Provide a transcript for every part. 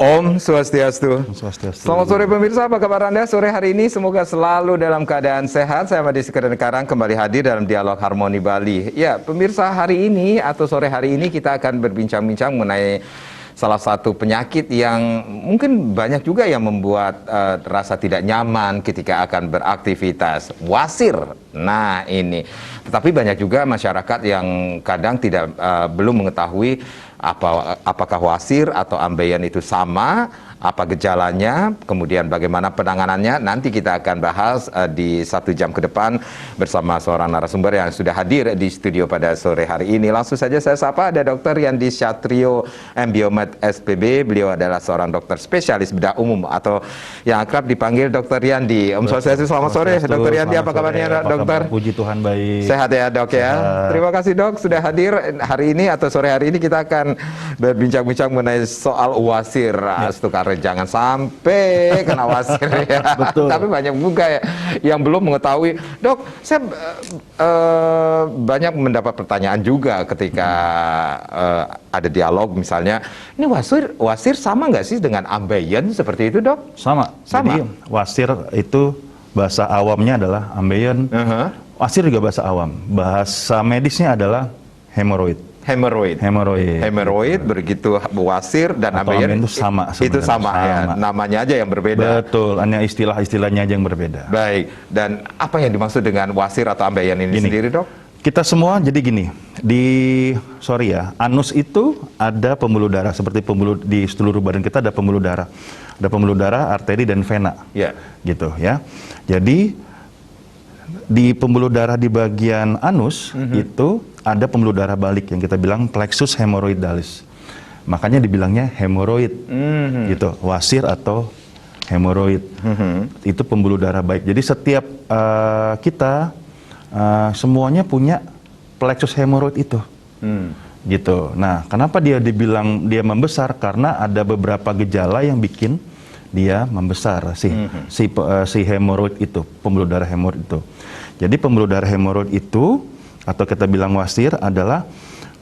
Om Swastiastu. Swastiastu. Selamat sore pemirsa, apa kabar Anda sore hari ini? Semoga selalu dalam keadaan sehat. Saya Madi Sekarang kembali hadir dalam Dialog Harmoni Bali. Ya, pemirsa, hari ini atau sore hari ini kita akan berbincang-bincang mengenai salah satu penyakit yang mungkin banyak juga yang membuat rasa tidak nyaman ketika akan beraktivitas. Wasir. Nah, ini. Tetapi banyak juga masyarakat yang kadang tidak belum mengetahui apakah wasir atau ambeien itu sama, apa gejalanya, kemudian bagaimana penanganannya. Nanti kita akan bahas di 1 jam ke depan bersama seorang narasumber yang sudah hadir di studio pada sore hari ini. Langsung saja saya sapa, ada Dr. Yandi Satrio, MBiomed SPB. Beliau adalah seorang dokter spesialis bedah umum atau yang akrab dipanggil Dr. Yandi. Om Swastiastu, selamat sore. Dr. Yandi, apa kabarnya dokter? Puji Tuhan baik. Sehat ya dok ya. Terima kasih dok sudah hadir hari ini atau sore hari ini. Kita akan berbincang-bincang mengenai soal wasir. Astukar, jangan sampai kena wasir ya. Betul. Tapi banyak juga ya yang belum mengetahui. Dok, saya banyak mendapat pertanyaan juga ketika ada dialog misalnya, ini wasir sama nggak sih dengan ambeien seperti itu dok? Sama. Jadi wasir itu bahasa awamnya adalah ambeien. Wasir juga bahasa awam. Bahasa medisnya adalah hemoroid. Hemoroid begitu, wasir dan ambeien itu sama. Itu sama ya, namanya aja yang berbeda. Betul, hanya istilah-istilahnya aja yang berbeda. Baik, dan apa yang dimaksud dengan wasir atau ambeien ini sendiri dok? Kita semua jadi gini, anus itu ada pembuluh darah, seperti pembuluh di seluruh badan kita ada pembuluh darah. Ada pembuluh darah, arteri dan vena. Ya. Gitu ya. Jadi di pembuluh darah di bagian anus itu ada pembuluh darah balik yang kita bilang plexus hemorrhoidalis. Makanya dibilangnya hemoroid. Gitu, wasir atau hemoroid. Itu pembuluh darah baik. Jadi setiap kita semuanya punya plexus hemoroid itu. Gitu. Nah, kenapa dia dibilang dia membesar? Karena ada beberapa gejala yang bikin dia membesar si hemoroid itu, pembuluh darah hemoroid itu. Jadi pembuluh darah hemoroid itu atau kita bilang wasir adalah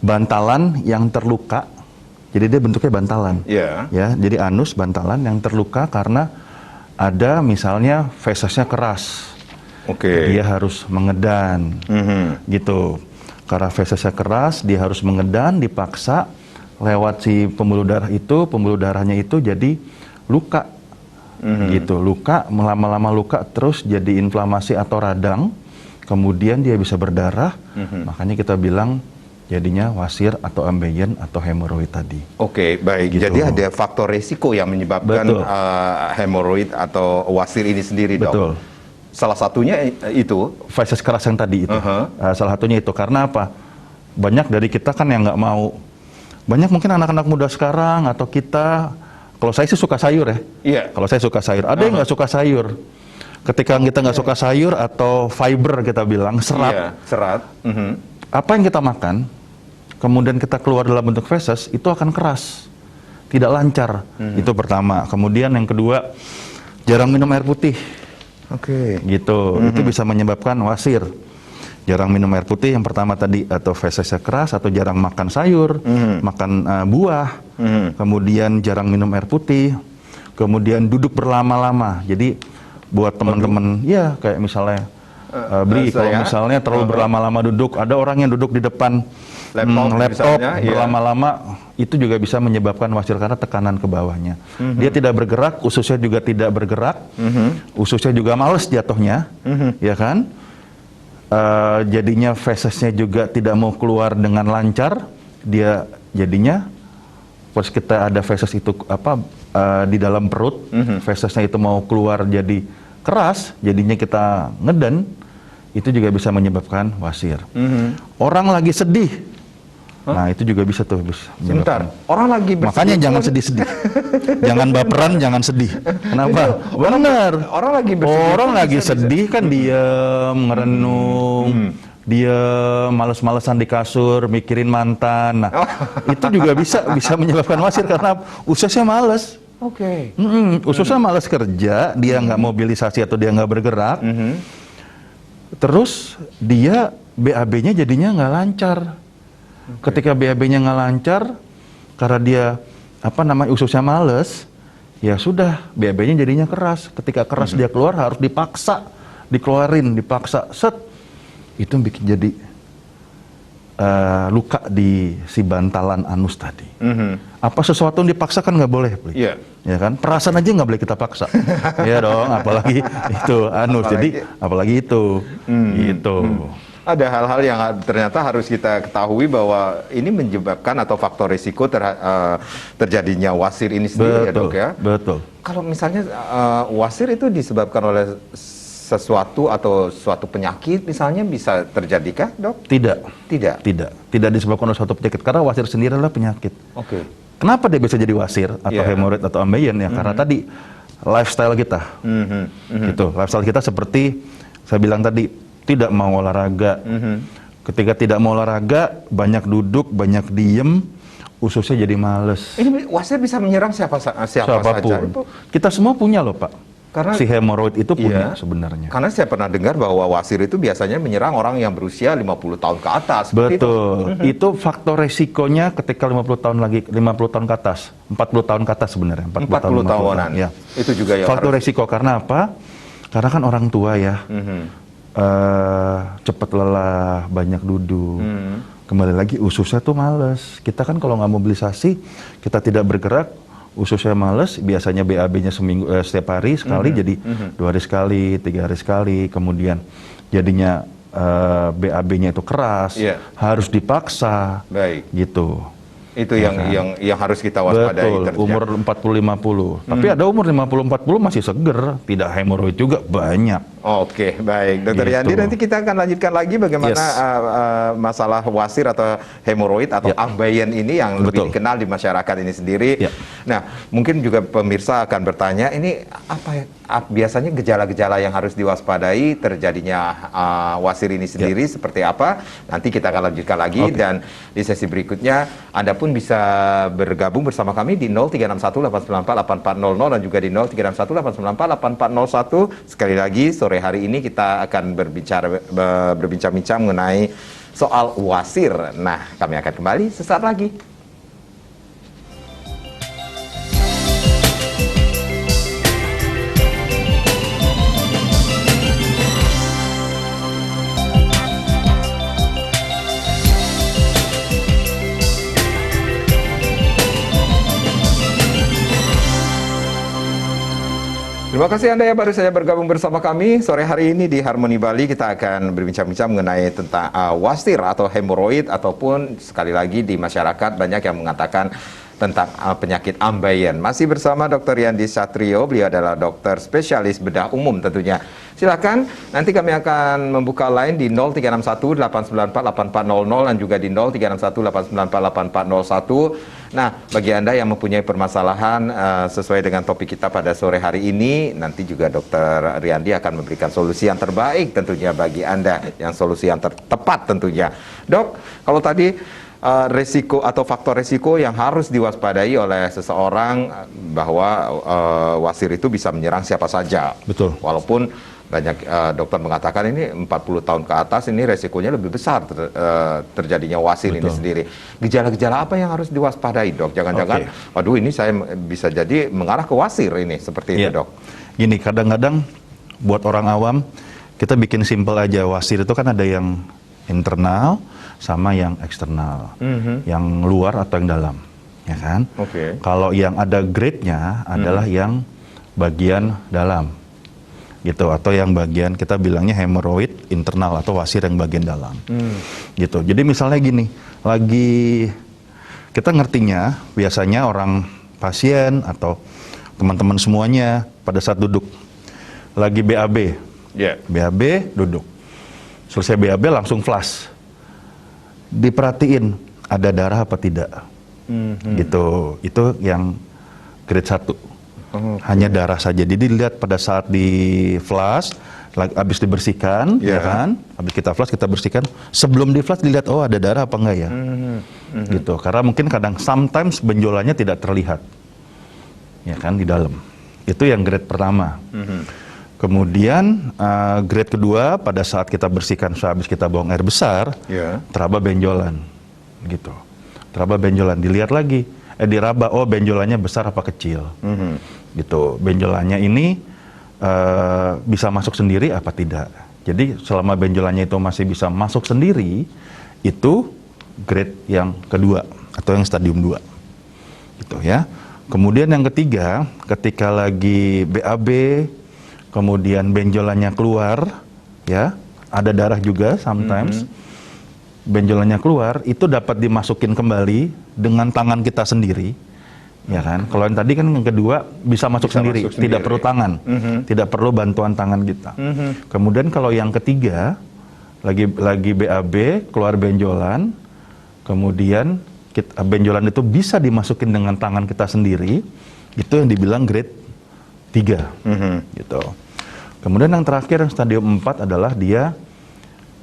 bantalan yang terluka. Jadi dia bentuknya bantalan. Ya, jadi anus bantalan yang terluka karena ada misalnya fesesnya keras. Dia harus mengedan. Gitu. Karena fesesnya keras, dia harus mengedan, dipaksa lewat si pembuluh darah itu, pembuluh darahnya itu jadi luka. Gitu, luka, lama-lama luka terus jadi inflamasi atau radang, kemudian dia bisa berdarah, makanya kita bilang jadinya wasir atau ambeien atau hemoroid tadi. Oke, baik. Gitu. Jadi ada faktor resiko yang menyebabkan hemoroid atau wasir ini sendiri dok? Betul. Salah satunya itu? Feses keras yang tadi itu. Salah satunya itu, karena apa? Banyak dari kita kan yang nggak mau, banyak mungkin anak-anak muda sekarang atau kita. Kalau saya sih suka sayur ya. Iya. Kalau saya suka sayur. Ada yang nggak suka sayur. Ketika kita nggak suka sayur atau fiber kita bilang serat. Iya, serat. Apa yang kita makan, kemudian kita keluar dalam bentuk feses, itu akan keras, tidak lancar. Itu pertama. Kemudian yang kedua, jarang minum air putih. Gitu. Itu bisa menyebabkan wasir. Jarang minum air putih yang pertama tadi, atau fesesnya keras, atau jarang makan sayur, makan buah, kemudian jarang minum air putih, kemudian duduk berlama-lama. Jadi buat teman-teman, ya kayak misalnya kalau misalnya terlalu berlama-lama duduk, ada orang yang duduk di depan laptop berlama-lama, itu juga bisa menyebabkan wasir karena tekanan ke bawahnya. Dia tidak bergerak, ususnya juga tidak bergerak, ususnya juga males jatuhnya, ya kan? Jadinya fesesnya juga tidak mau keluar dengan lancar, dia jadinya pas kita ada feses itu di dalam perut, fesesnya itu mau keluar jadi keras, jadinya kita ngeden, itu juga bisa menyebabkan wasir. Orang lagi sedih, nah itu juga bisa tuh. Sebentar, orang lagi bersedih. Makanya jangan sedih-sedih. Jangan baperan, jangan sedih. Kenapa? Benar. Orang lagi sedih kan diem, ngerenung, diem, males-malesan di kasur, mikirin mantan. Nah, itu juga bisa menyebabkan wasir karena ususnya males. Ususnya males kerja, dia nggak mobilisasi atau dia nggak bergerak. Terus dia BAB-nya jadinya nggak lancar. Ketika BAB-nya nggak lancar, karena dia ususnya males, ya sudah BAB-nya jadinya keras. Ketika keras dia keluar harus dipaksa dikeluarin, dipaksa set, itu bikin jadi luka di si bantalan anus tadi. Apa sesuatu yang dipaksa kan nggak boleh, Iya. ya kan? Perasaan aja nggak boleh kita paksa, ya dong. Apalagi itu anus. Jadi apalagi itu, gitu. Ada hal-hal yang ternyata harus kita ketahui bahwa ini menyebabkan atau faktor risiko terjadinya wasir ini sendiri, ya dok ya. Betul. Kalau misalnya wasir itu disebabkan oleh sesuatu atau suatu penyakit misalnya, bisa terjadikah dok? Tidak Disebabkan oleh suatu penyakit, karena wasir sendiri adalah penyakit. Oke. Kenapa dia bisa jadi wasir atau hemoroid atau ambeien ya? Karena tadi lifestyle kita, gitu. Lifestyle kita seperti saya bilang tadi, tidak mau olahraga. Ketika tidak mau olahraga, banyak duduk, banyak diem, ususnya jadi males. Ini wasir bisa menyerang siapapun saja. Kita semua punya loh Pak. Karena si hemoroid itu punya sebenarnya. Karena saya pernah dengar bahwa wasir itu biasanya menyerang orang yang berusia 50 tahun ke atas. Betul. Itu faktor resikonya ketika 50 tahun ke atas. 40 tahun ke atas sebenarnya. 40 tahunan. Ya. Itu juga yang faktor resiko karena apa? Karena kan orang tua ya. Cepat lelah, banyak duduk. Kembali lagi ususnya tuh males. Kita kan kalau nggak mobilisasi, kita tidak bergerak, ususnya males, biasanya BAB-nya setiap hari sekali, jadi 2 hari sekali, 3 hari sekali, kemudian jadinya BAB-nya itu keras, harus dipaksa, gitu. Itu yang harus kita waspadai. Betul, umur 40-50. Tapi ada umur 50-40 masih seger, tidak hemoroid juga banyak. Oke, baik. Dokter Yandi, nanti kita akan lanjutkan lagi bagaimana masalah wasir atau hemoroid atau ambeien ini yang lebih dikenal di masyarakat ini sendiri. Nah, mungkin juga pemirsa akan bertanya, ini apa ya? Biasanya gejala-gejala yang harus diwaspadai terjadinya wasir ini sendiri seperti apa? Nanti kita akan lanjutkan lagi dan di sesi berikutnya Anda pun bisa bergabung bersama kami di 0361-894-8400 dan juga di 0361-894-8401. Sekali lagi, sore hari ini kita akan berbincang-bincang mengenai soal wasir. Nah, kami akan kembali sesaat lagi. Terima kasih Anda yang baru saja bergabung bersama kami. Sore hari ini di Harmoni Bali kita akan berbincang-bincang mengenai tentang wasir atau hemoroid, ataupun sekali lagi di masyarakat banyak yang mengatakan tentang penyakit ambeien. Masih bersama Dr. Yandi Satrio, beliau adalah dokter spesialis bedah umum tentunya. Silakan, nanti kami akan membuka line di 0361-894-8400 dan juga di 0361-894-8401. Nah, bagi Anda yang mempunyai permasalahan sesuai dengan topik kita pada sore hari ini, nanti juga Dr. Riyandi akan memberikan solusi yang terbaik tentunya bagi Anda, yang solusi yang tepat tentunya. Dok, kalau tadi resiko atau faktor resiko yang harus diwaspadai oleh seseorang bahwa wasir itu bisa menyerang siapa saja. Betul. Walaupun banyak dokter mengatakan ini 40 tahun ke atas ini resikonya lebih besar terjadinya wasir ini sendiri. Gejala-gejala apa yang harus diwaspadai, Dok? Jangan-jangan, waduh ini saya bisa jadi mengarah ke wasir ini, seperti itu, Dok. Gini, kadang-kadang buat orang awam, kita bikin simpel aja. Wasir itu kan ada yang internal sama yang eksternal, yang luar atau yang dalam, ya kan? Kalau yang ada grade-nya adalah yang bagian dalam, gitu, atau yang bagian kita bilangnya hemoroid internal atau wasir yang bagian dalam, gitu. Jadi misalnya gini, lagi kita ngertinya biasanya orang pasien atau teman-teman semuanya pada saat duduk lagi BAB, BAB duduk, selesai BAB langsung flush, diperhatiin ada darah apa tidak, gitu. Itu yang grade 1. Hanya darah saja. Jadi dilihat pada saat di flush, habis dibersihkan, ya kan? Habis kita flush, kita bersihkan. Sebelum di flush dilihat, oh ada darah apa enggak ya? Gitu. Karena mungkin sometimes benjolannya tidak terlihat, ya kan, di dalam. Itu yang grade pertama. Kemudian grade kedua, pada saat kita bersihkan, habis kita buang air besar, teraba benjolan, gitu. Teraba benjolan, dilihat lagi. Diraba, oh benjolannya besar apa kecil. gitu. Benjolannya ini bisa masuk sendiri apa tidak. Jadi selama benjolannya itu masih bisa masuk sendiri, itu grade yang kedua atau yang stadium 2 gitu ya. Kemudian yang ketiga, ketika lagi BAB, kemudian benjolannya keluar, ya, ada darah juga sometimes, benjolannya keluar, itu dapat dimasukin kembali dengan tangan kita sendiri, ya kan? Kalau yang tadi kan yang kedua bisa masuk sendiri, tidak perlu tangan, tidak perlu bantuan tangan kita. Kemudian kalau yang ketiga, lagi BAB, keluar benjolan, kemudian benjolan itu bisa dimasukin dengan tangan kita sendiri, itu yang dibilang grade 3 gitu. Kemudian yang terakhir yang stadium 4 adalah dia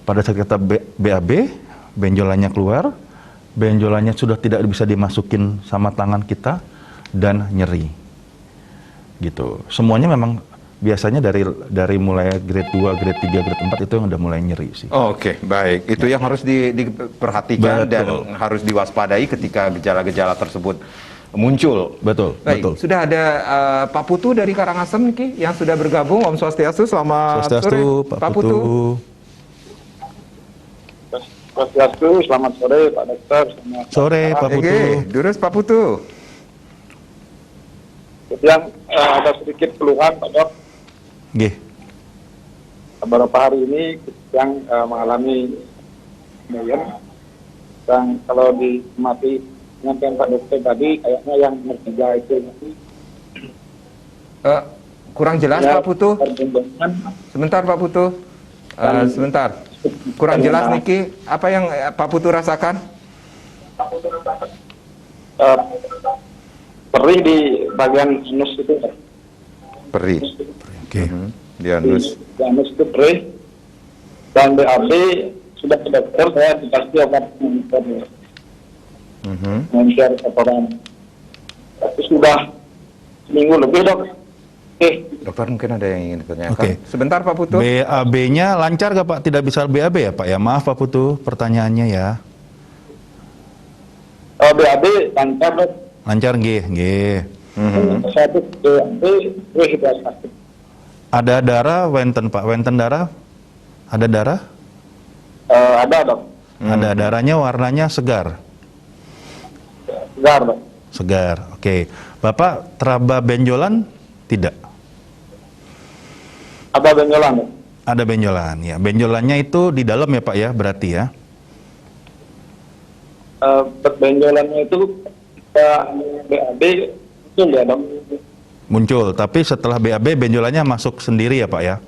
pada saat kita BAB, benjolannya keluar, benjolannya sudah tidak bisa dimasukin sama tangan kita dan nyeri gitu. Semuanya memang biasanya dari mulai grade 2, grade 3, grade 4 itu yang udah mulai nyeri sih. Oke, baik. Itu yang harus diperhatikan. Betul. Dan harus diwaspadai ketika gejala-gejala tersebut muncul. Betul, baik. betul. Sudah ada Pak Putu dari Karangasem Ki yang sudah bergabung. Om Swastiastu, selamat sore Pak Putu. Swastiastu, selamat sore Pak Dokter. Sore Pak Putu. Durus Pak Putu. Yang ada sedikit keluhan Pak Dok. Nggih. Beberapa hari ini yang mengalami kemudian, dan kalau diamati dengan Pak Dokter tadi kayaknya yang nomor 3 itu kurang jelas ya, Pak Putu. Sebentar Pak Putu. Sebentar. Kurang jelas Niki. Apa yang Pak Putu rasakan? Perih di bagian anus itu. Perih. Oke. Di anus. Di anus itu perih. Dan BAB sudah ke dokter, saya dikasih obat mengejar kotoran. Tapi sudah seminggu lebih Dok. Oke. Dokter mungkin ada yang ingin ditanyakan. Oke. Sebentar Pak Putu. BAB-nya lancar gak Pak? Tidak bisa BAB ya Pak ya? Maaf Pak Putu, pertanyaannya ya. BAB lancar Dok. Lancar nggih. Satu BAB sakit. Ada darah wenten Pak? Wenten darah? Ada darah? Ada Dok. Ada darahnya, warnanya segar. Segar Dok. Segar. Oke. Bapak teraba benjolan tidak? Ada benjolan Dok. Ada benjolan ya. Benjolannya itu di dalam ya Pak ya, berarti ya. Benjolannya itu BAB itu ya Dok. Muncul, tapi setelah BAB benjolannya masuk sendiri ya Pak ya?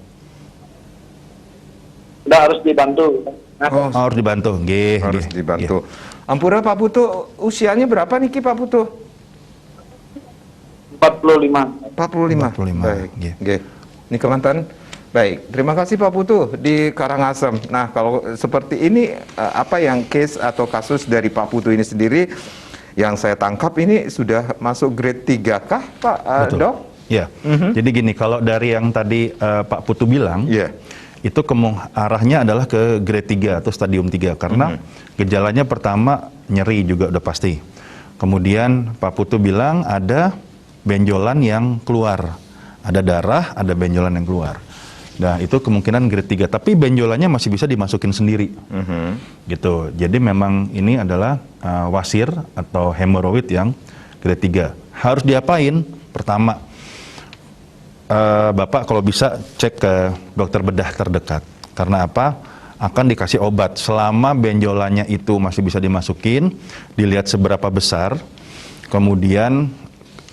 Sudah harus dibantu. Oh, Harus dibantu, nggih. harus nggih, dibantu. nggih. Ampura Pak Putu, usianya berapa nih Ki Pak Putu? 45. 45. 45, Baik. nggih. Nggih. Ini Kementan. Baik, terima kasih Pak Putu di Karangasem. Nah, kalau seperti ini apa yang case atau kasus dari Pak Putu ini sendiri yang saya tangkap ini sudah masuk grade 3 kah Pak Betul. Dok? Ya. Jadi gini, kalau dari yang tadi Pak Putu bilang, Iya. itu arahnya adalah ke grade 3 atau stadium 3 karena gejalanya pertama nyeri juga udah pasti. Kemudian Pak Putu bilang ada benjolan yang keluar. Ada darah, ada benjolan yang keluar. Nah, itu kemungkinan grade 3, tapi benjolannya masih bisa dimasukin sendiri. Gitu. Jadi memang ini adalah wasir atau hemoroid yang grade 3. Harus diapain? Pertama, Bapak kalau bisa cek ke dokter bedah terdekat. Karena apa? Akan dikasih obat. Selama benjolannya itu masih bisa dimasukin, dilihat seberapa besar, kemudian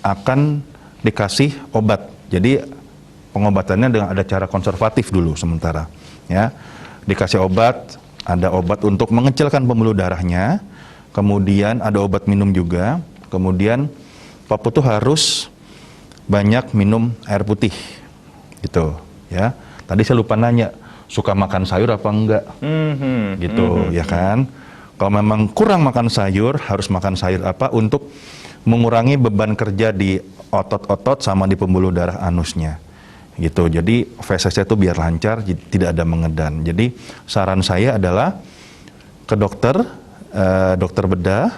akan dikasih obat. Jadi pengobatannya dengan ada cara konservatif dulu sementara. Ya, dikasih obat, ada obat untuk mengecilkan pembuluh darahnya, kemudian ada obat minum juga, kemudian Pak Putu harus banyak minum air putih, gitu, ya. Tadi saya lupa nanya, suka makan sayur apa enggak, gitu, ya kan? Kalau memang kurang makan sayur, harus makan sayur apa untuk mengurangi beban kerja di otot-otot sama di pembuluh darah anusnya, gitu. Jadi fesesnya itu biar lancar, tidak ada mengedan. Jadi saran saya adalah ke dokter, dokter bedah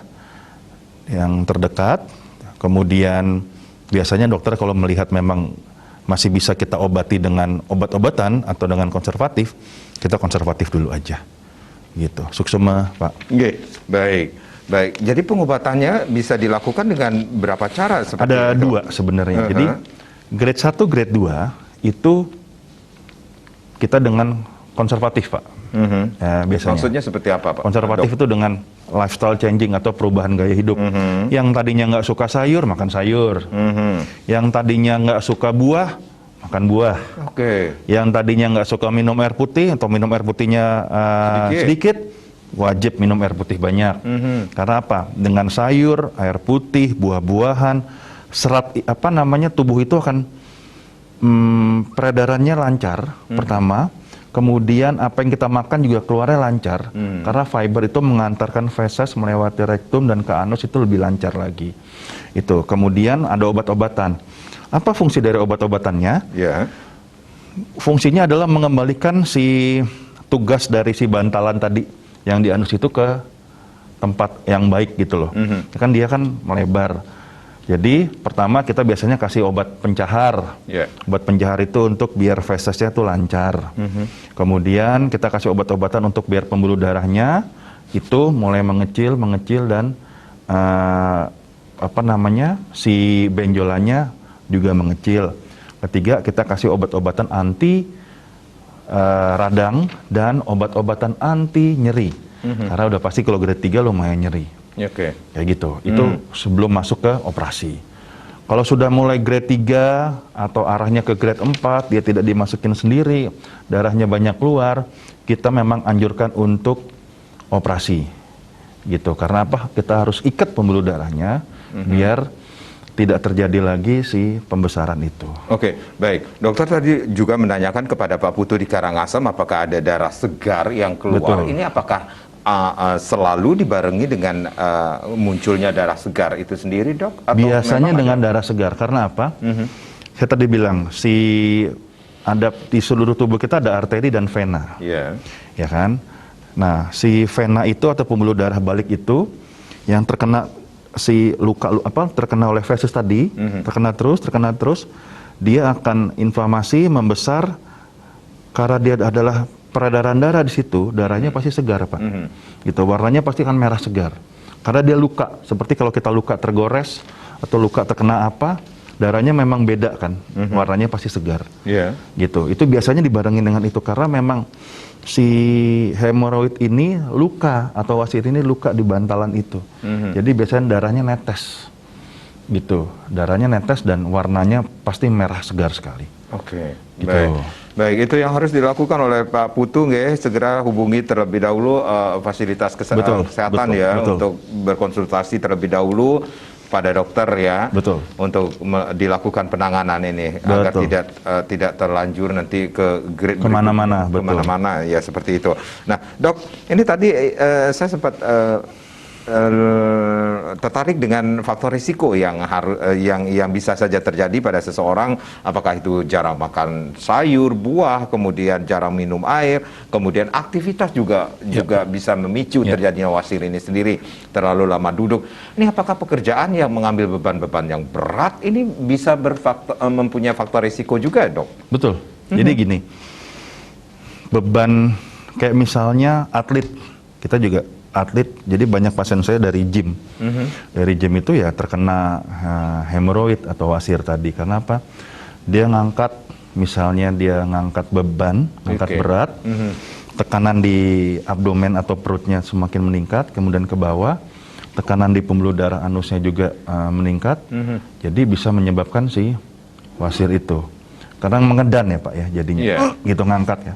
yang terdekat, kemudian biasanya dokter kalau melihat memang masih bisa kita obati dengan obat-obatan atau dengan konservatif, kita konservatif dulu aja. Gitu. Suksema, Pak. Oke, baik. Baik. Jadi pengobatannya bisa dilakukan dengan berapa cara seperti Ada itu? dua sebenarnya. Jadi grade 1, grade 2 itu kita dengan konservatif, Pak. Ya, biasanya. Maksudnya seperti apa, Pak? Konservatif itu dengan lifestyle changing atau perubahan gaya hidup. Yang tadinya nggak suka sayur, makan sayur. Yang tadinya nggak suka buah, makan buah. Oke. Yang tadinya nggak suka minum air putih atau minum air putihnya sedikit, wajib minum air putih banyak. Karena apa? Dengan sayur, air putih, buah-buahan, serat tubuh itu akan peredarannya lancar. Pertama. Kemudian apa yang kita makan juga keluarnya lancar, karena fiber itu mengantarkan feses melewati rektum dan ke anus itu lebih lancar lagi. Itu. Kemudian ada obat-obatan. Apa fungsi dari obat-obatannya? Ya. Fungsinya adalah mengembalikan si tugas dari si bantalan tadi yang di anus itu ke tempat yang baik gitu loh. Kan dia kan melebar. Jadi pertama kita biasanya kasih obat pencahar. Obat pencahar itu untuk biar fesesnya tuh lancar. Kemudian kita kasih obat-obatan untuk biar pembuluh darahnya itu mulai mengecil dan si benjolannya juga mengecil. Ketiga kita kasih obat-obatan anti radang dan obat-obatan anti nyeri. Karena udah pasti kalau grade 3 lumayan nyeri. Oke. Kayak gitu. Itu sebelum masuk ke operasi. Kalau sudah mulai grade 3 atau arahnya ke grade 4, dia tidak dimasukin sendiri, darahnya banyak keluar, kita memang anjurkan untuk operasi. Gitu. Karena apa? Kita harus ikat pembuluh darahnya biar tidak terjadi lagi si pembesaran itu. Oke, baik. Dokter tadi juga menanyakan kepada Pak Putu di Karangasem apakah ada darah segar yang keluar. Betul. Ini apakah selalu dibarengi dengan munculnya darah segar itu sendiri, Dok? Atau biasanya dengan ada? darah segar. Karena apa? Saya tadi bilang ada di seluruh tubuh kita ada arteri dan vena. Iya. Ya kan? Nah, si vena itu atau pembuluh darah balik itu yang terkena si terkena oleh feses tadi, terkena terus, dia akan inflamasi membesar karena dia adalah peredaran darah di situ, darahnya pasti segar, Pak. Gitu, warnanya pasti akan merah segar. Karena dia luka, seperti kalau kita luka tergores atau luka terkena apa, darahnya memang beda kan, warnanya pasti segar. Iya. Gitu. Itu biasanya dibarengin dengan itu karena memang si hemoroid ini luka atau wasir ini luka di bantalan itu. Jadi biasanya darahnya netes. Gitu. Darahnya netes dan warnanya pasti merah segar sekali. Oke. Gitu. Baik, itu yang harus dilakukan oleh Pak Putu, nggih. Segera hubungi terlebih dahulu fasilitas kesehatan untuk berkonsultasi terlebih dahulu pada dokter ya. Betul. Untuk dilakukan penanganan ini agar tidak terlanjur nanti ke grade kemana-mana. Kemana-mana ya seperti itu. Nah, Dok, ini tadi saya sempat tertarik dengan faktor risiko yang bisa saja terjadi pada seseorang, apakah itu jarang makan sayur, buah, kemudian jarang minum air, kemudian aktivitas juga bisa memicu terjadinya wasir ini sendiri, terlalu lama duduk. Ini apakah pekerjaan yang mengambil beban-beban yang berat ini bisa mempunyai faktor risiko juga, Dok? Betul. Jadi gini, beban kayak misalnya atlet, kita juga atlet, jadi banyak pasien saya dari gym. Dari gym itu ya terkena hemoroid atau wasir tadi. Karena apa? Dia ngangkat, misalnya dia ngangkat beban, ngangkat berat, tekanan di abdomen atau perutnya semakin meningkat, kemudian ke bawah, tekanan di pembuluh darah anusnya juga meningkat, jadi bisa menyebabkan si wasir itu. Karena mengedan ya Pak ya, jadinya gitu ngangkat ya,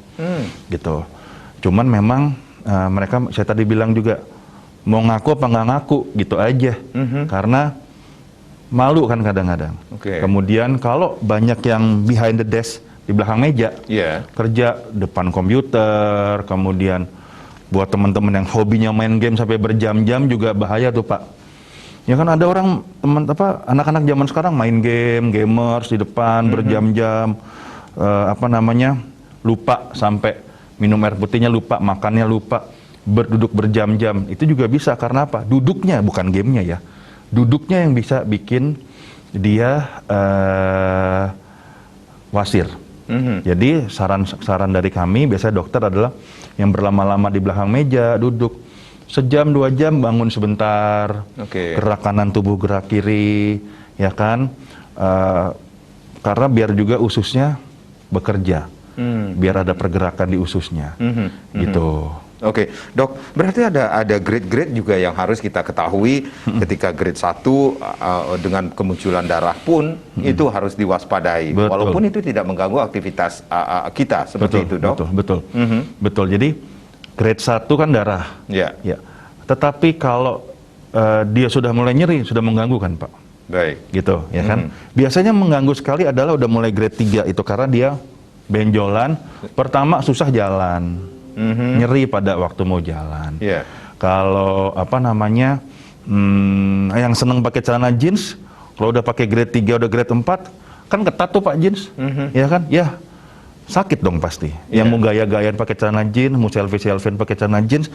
gitu. Cuman memang mereka, saya tadi bilang juga, mau ngaku apa nggak ngaku, gitu aja. Karena malu kan kadang-kadang. Kemudian kalau banyak yang behind the desk, di belakang meja, kerja depan komputer, kemudian buat teman-teman yang hobinya main game sampai berjam-jam juga bahaya tuh Pak. Ya kan ada orang, anak-anak zaman sekarang main game, gamers di depan berjam-jam, lupa sampai minum air putihnya lupa, makannya lupa, berduduk berjam-jam. Itu juga bisa karena apa? Duduknya, bukan gamenya ya. Duduknya yang bisa bikin dia wasir. Jadi saran dari kami biasanya dokter adalah yang berlama-lama di belakang meja duduk sejam 2 jam, bangun sebentar, gerak kanan tubuh, gerak kiri, ya kan, karena biar juga ususnya bekerja, biar ada pergerakan di ususnya, gitu. Oke, Dok, berarti ada grade-grade juga yang harus kita ketahui ketika grade 1 dengan kemunculan darah pun itu harus diwaspadai. Betul. Walaupun itu tidak mengganggu aktivitas kita seperti itu, Dok. Betul. Jadi grade 1 kan darah. Ya. Ya. Tetapi kalau dia sudah mulai nyeri, sudah mengganggu kan, Pak? Baik. Gitu, ya kan? Biasanya mengganggu sekali adalah udah mulai grade 3 itu karena dia benjolan, pertama susah jalan. Nyeri pada waktu mau jalan. Yeah. Kalau yang seneng pakai celana jeans, kalau udah pakai grade 3, udah grade 4, kan ketat tuh Pak jeans, ya kan? Ya sakit dong pasti. Yang mau gaya-gayaan pakai celana jeans, mau selfie-selfie pakai celana jeans,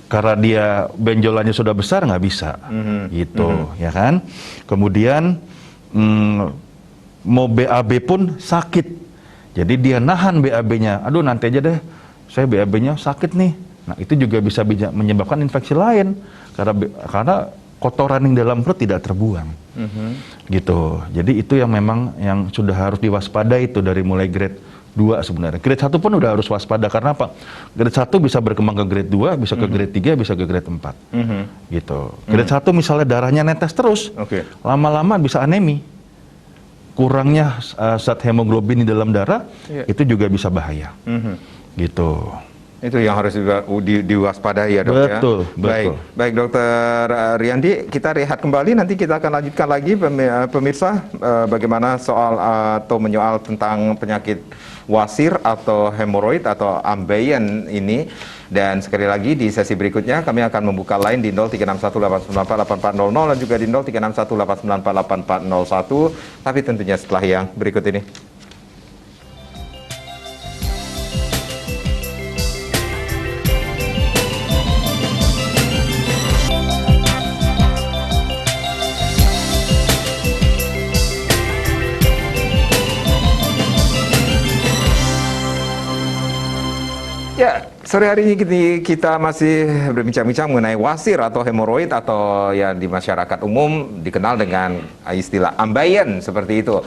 karena dia benjolannya sudah besar nggak bisa, gitu, ya kan? Kemudian mau BAB pun sakit, jadi dia nahan BAB-nya. Aduh nanti aja deh. Saya BAB-nya sakit nih. Nah, itu juga bisa menyebabkan infeksi lain karena kotoran yang dalam perut tidak terbuang. Gitu. Jadi itu yang memang yang sudah harus diwaspadai itu dari mulai grade 2 sebenarnya. Grade 1 pun udah harus waspada karena apa? Grade 1 bisa berkembang ke grade 2, bisa ke grade 3, bisa ke grade 4. Gitu. Grade 1 misalnya darahnya netes terus. Lama-lama bisa anemi. Kurangnya zat hemoglobin di dalam darah itu juga bisa bahaya. Gitu. Itu yang harus diwaspadai ya, Dok. Betul, ya? betul. Baik, Dokter Riyandi, kita rehat kembali, nanti kita akan lanjutkan lagi pemirsa bagaimana soal atau menyoal tentang penyakit wasir atau hemoroid atau ambeien ini. Dan sekali lagi di sesi berikutnya kami akan membuka line di 0361894840 dan juga di 0361894841, tapi tentunya setelah yang berikut ini. Ya, sore hari ini kita masih berbincang-bincang mengenai wasir atau hemoroid atau yang di masyarakat umum dikenal dengan istilah ambeien seperti itu.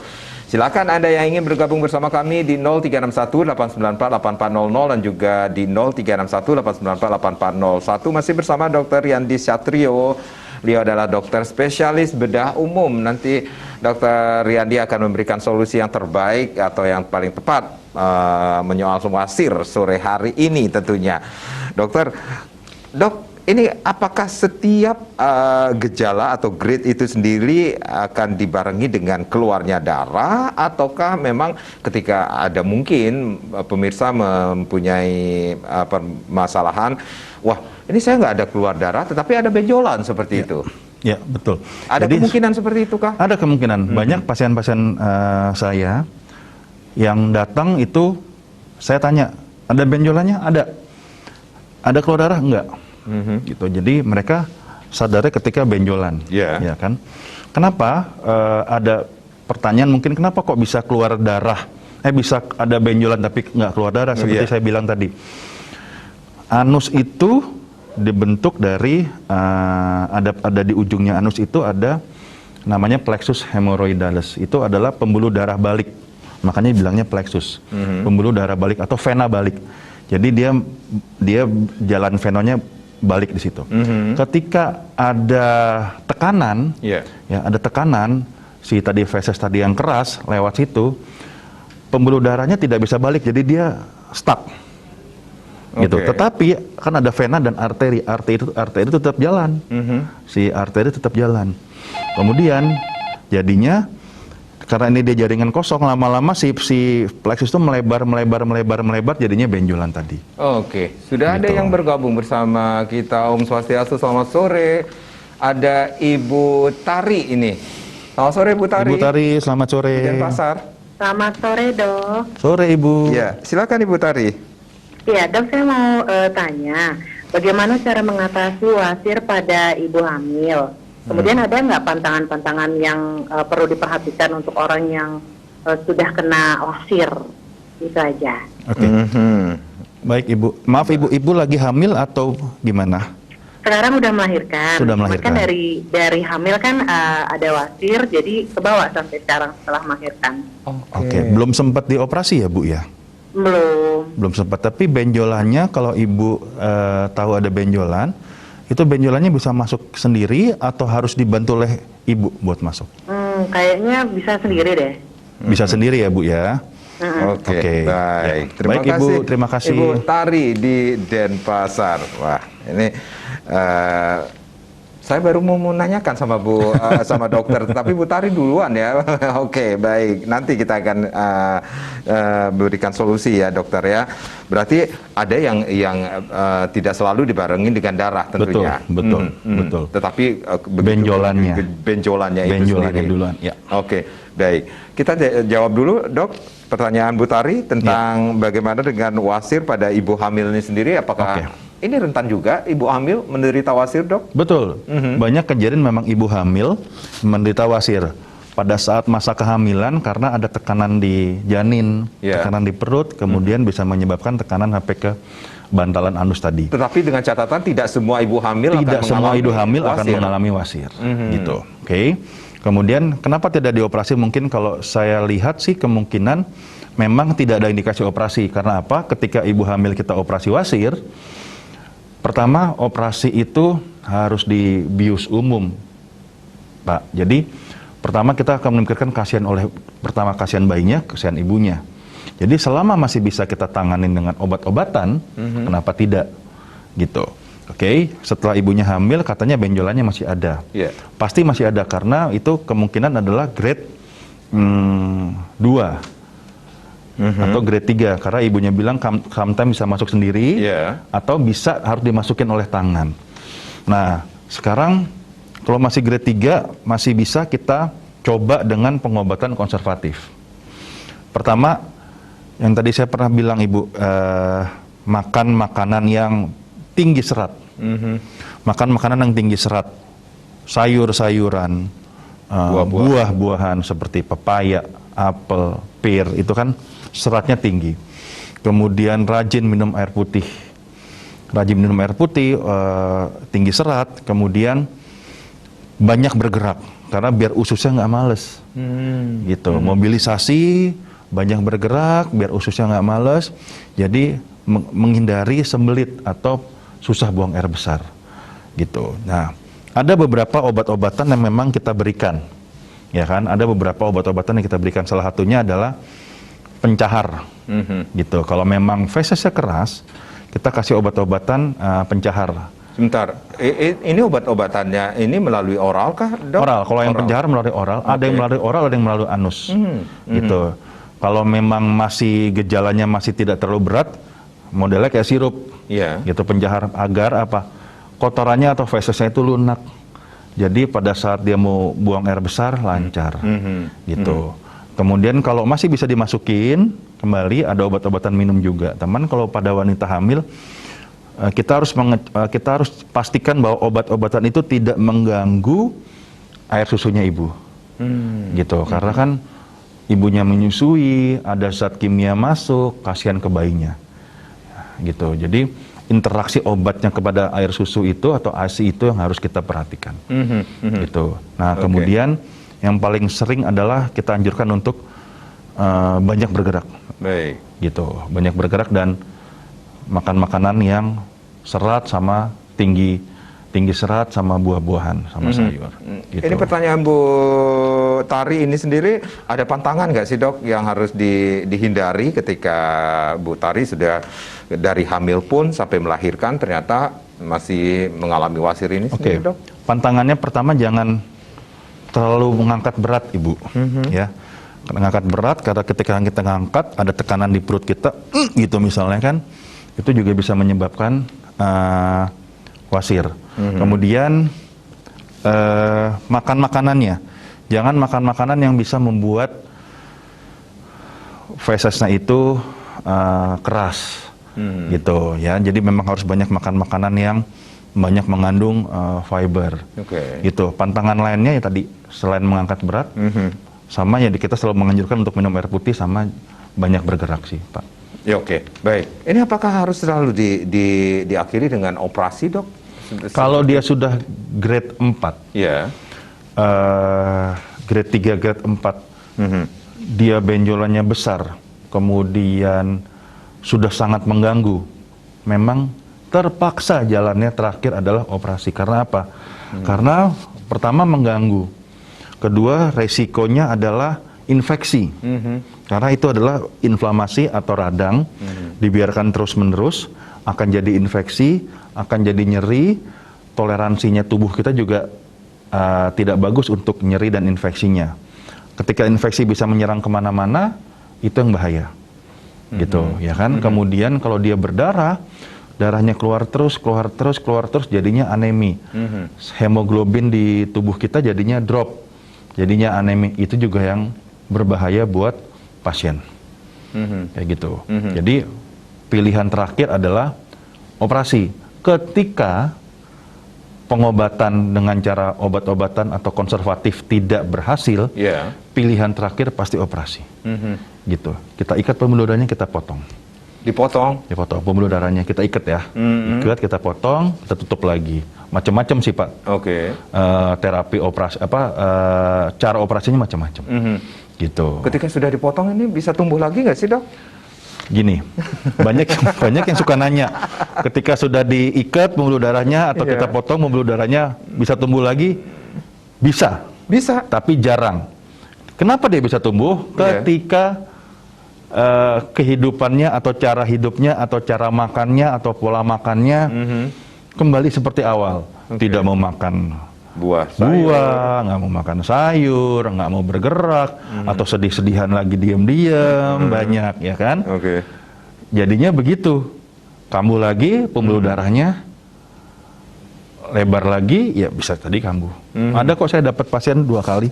Silakan Anda yang ingin bergabung bersama kami di 0361894840 dan juga di 0361894841. Masih bersama Dr. Riyandi Satrio. Beliau adalah dokter spesialis bedah umum. Nanti Dr. Riyandi akan memberikan solusi yang terbaik atau yang paling tepat menyoal wasir sore hari ini tentunya. Dok, ini apakah setiap gejala atau grade itu sendiri akan dibarengi dengan keluarnya darah, ataukah memang ketika ada mungkin pemirsa mempunyai permasalahan, wah ini saya nggak ada keluar darah tetapi ada benjolan seperti itu? Ya, betul. Ada kemungkinan seperti itu kah? Ada kemungkinan. Banyak pasien-pasien saya yang datang itu saya tanya, ada benjolannya? Ada. Ada keluar darah? Enggak. Gitu. Jadi mereka sadarnya ketika benjolan, ya kan? Kenapa ada pertanyaan mungkin kenapa kok bisa keluar darah? Bisa ada benjolan tapi nggak keluar darah seperti saya bilang tadi. Anus itu dibentuk dari ada di ujungnya anus itu ada namanya plexus hemorrhoidalis. Itu adalah pembuluh darah balik. Makanya bilangnya plexus, pembuluh darah balik atau vena balik. Jadi dia jalan venonya balik di situ. Ketika ada tekanan, ya ada tekanan si tadi feses tadi yang keras lewat situ, pembuluh darahnya tidak bisa balik, jadi dia stuck. Gitu. Tetapi kan ada vena dan arteri itu tetap jalan. Si arteri tetap jalan. Kemudian jadinya karena ini dia jaringan kosong, lama-lama si plexus itu melebar, jadinya benjolan tadi. Sudah ada yang bergabung bersama kita. Om Swastiastu, selamat sore. Ada Ibu Tari ini. Selamat sore Bu Tari. Ibu Tari, selamat sore. Di Denpasar. Selamat sore Dok. Sore Ibu. Ya, silakan Ibu Tari. Ya Dok, saya mau tanya, bagaimana cara mengatasi wasir pada ibu hamil? Kemudian ada nggak pantangan-pantangan yang perlu diperhatikan untuk orang yang sudah kena wasir? Itu aja. Oke. Baik Ibu. Maaf Ibu lagi hamil atau gimana? Sekarang udah melahirkan. Sudah Cuman melahirkan. kan dari hamil kan ada wasir, jadi kebawa sampai sekarang setelah melahirkan. Oke. Belum sempat dioperasi ya Bu ya? Belum. Sempat. Tapi benjolannya kalau Ibu tahu ada benjolan, itu benjolannya bisa masuk sendiri atau harus dibantu oleh Ibu buat masuk? Kayaknya bisa sendiri deh. Bisa sendiri ya Bu ya? Oke, baik. Baik, Ibu, terima kasih. Ibu Tari di Denpasar. Wah, ini saya baru mau menanyakan sama sama dokter, tapi Bu Tari duluan ya. Oke, baik. Nanti kita akan berikan solusi ya, dokter ya. Berarti ada yang tidak selalu dibarengin dengan darah tentunya. Betul. Tetapi Benjolannya itu sendiri. duluan. Ya. Oke, baik. Kita jawab dulu, Dok, pertanyaan Bu Tari tentang bagaimana dengan wasir pada ibu hamil ini sendiri. Apakah ini rentan juga ibu hamil menderita wasir, Dok? Betul. Banyak kejadian memang ibu hamil menderita wasir pada saat masa kehamilan karena ada tekanan di janin, tekanan di perut, kemudian bisa menyebabkan tekanan sampai ke bantalan anus tadi. Tetapi dengan catatan tidak semua ibu hamil akan mengalami wasir. Gitu. Oke. Kemudian kenapa tidak dioperasi? Mungkin kalau saya lihat sih kemungkinan memang tidak ada indikasi operasi. Karena apa? Ketika ibu hamil kita operasi wasir, pertama operasi itu harus di bius umum, Pak. Jadi pertama kita akan memikirkan kasihan bayinya, kasihan ibunya. Jadi selama masih bisa kita tanganin dengan obat-obatan, kenapa tidak? Gitu. Oke, setelah ibunya hamil katanya benjolannya masih ada. Pasti masih ada karena itu kemungkinan adalah grade 2 atau grade 3 karena ibunya bilang sometimes bisa masuk sendiri atau bisa harus dimasukin oleh tangan. Nah, sekarang kalau masih grade 3 masih bisa kita coba dengan pengobatan konservatif. Pertama, yang tadi saya pernah bilang Ibu, makan makanan yang tinggi serat. Makan makanan yang tinggi serat, sayur-sayuran, buah-buahan seperti pepaya, apel, pir, itu kan seratnya tinggi. Kemudian rajin minum air putih. Tinggi serat, kemudian banyak bergerak karena biar ususnya nggak males. Gitu. Mobilisasi, banyak bergerak biar ususnya nggak males. Jadi menghindari sembelit atau susah buang air besar, gitu. Nah, ada beberapa obat-obatan yang memang kita berikan, ya kan? Ada beberapa obat-obatan yang kita berikan. Salah satunya adalah pencahar, gitu. Kalau memang fesesnya keras, kita kasih obat-obatan pencahar. Sebentar, ini obat-obatannya ini melalui oral kah, Dok? Oral. Kalau yang pencahar melalui oral, ada yang melalui oral, ada yang melalui anus, gitu. Kalau memang masih gejalanya masih tidak terlalu berat, modelnya kayak sirup, gitu, pencahar agar apa? Kotorannya atau fesesnya itu lunak. Jadi pada saat dia mau buang air besar lancar, gitu. Kemudian kalau masih bisa dimasukin kembali ada obat-obatan minum juga. Teman, kalau pada wanita hamil kita harus pastikan bahwa obat-obatan itu tidak mengganggu air susunya ibu, gitu. Karena kan ibunya menyusui, ada zat kimia masuk, kasihan ke bayinya. Gitu. Jadi interaksi obatnya kepada air susu itu atau ASI itu yang harus kita perhatikan. Gitu. Nah, kemudian yang paling sering adalah kita anjurkan untuk banyak bergerak. Gitu. Banyak bergerak dan makan makanan yang serat sama tinggi serat sama buah-buahan sama sayur. Gitu. Ini pertanyaan Bu Tari ini sendiri, ada pantangan nggak sih, Dok, yang harus dihindari ketika Bu Tari sudah dari hamil pun sampai melahirkan ternyata masih mengalami wasir ini sendiri, Dok? Pantangannya pertama jangan terlalu mengangkat berat, Ibu. Ya, mengangkat berat karena ketika kita ngangkat ada tekanan di perut kita, gitu misalnya kan, itu juga bisa menyebabkan wasir. Kemudian makan makanannya, jangan makan makanan yang bisa membuat fesesnya itu keras, gitu ya. Jadi memang harus banyak makan makanan yang banyak mengandung fiber. Oke. Gitu. Pantangan lainnya ya tadi selain mengangkat berat, sama ya kita selalu menganjurkan untuk minum air putih sama banyak bergerak sih, Pak. Ya, oke, baik. Ini apakah harus selalu diakhiri dengan operasi, Dok? Kalau dia sudah grade 4, Ya. grade 3, grade 4, dia benjolannya besar, kemudian sudah sangat mengganggu, memang terpaksa jalannya terakhir adalah operasi. Karena apa? Karena pertama mengganggu, kedua resikonya adalah infeksi. Karena itu adalah inflamasi atau radang, dibiarkan terus-menerus akan jadi infeksi, akan jadi nyeri, toleransinya tubuh kita juga tidak bagus untuk nyeri dan infeksinya. Ketika infeksi bisa menyerang kemana-mana, itu yang bahaya, gitu, ya kan? Kemudian kalau dia berdarah, darahnya keluar terus, jadinya anemi. Hemoglobin di tubuh kita jadinya drop, jadinya anemi. Itu juga yang berbahaya buat pasien, kayak gitu. Jadi pilihan terakhir adalah operasi. Ketika pengobatan dengan cara obat-obatan atau konservatif tidak berhasil, pilihan terakhir pasti operasi. Gitu. Kita ikat pembuluh darahnya, kita potong. Dipotong? Dipotong pembuluh darahnya, kita ikat ya. Ikat, kita potong, kita tutup lagi. Macam-macam sih, Pak. Oke. Terapi operasi cara operasinya macam-macam. Gitu. Ketika sudah dipotong ini bisa tumbuh lagi nggak sih, Dok? Gini, banyak yang suka nanya, ketika sudah diikat pembuluh darahnya atau kita potong pembuluh darahnya bisa tumbuh lagi? Bisa. Bisa. Tapi jarang. Kenapa dia bisa tumbuh? Ketika kehidupannya atau cara hidupnya atau cara makannya atau pola makannya kembali seperti awal. Tidak mau makan buah, nggak mau makan sayur, nggak mau bergerak, atau sedih-sedihan lagi diam-diam, banyak, ya kan? Oke. Jadinya begitu, kambuh lagi, pembuluh darahnya lebar lagi, ya bisa tadi kambuh. Ada kok saya dapat pasien 2 kali,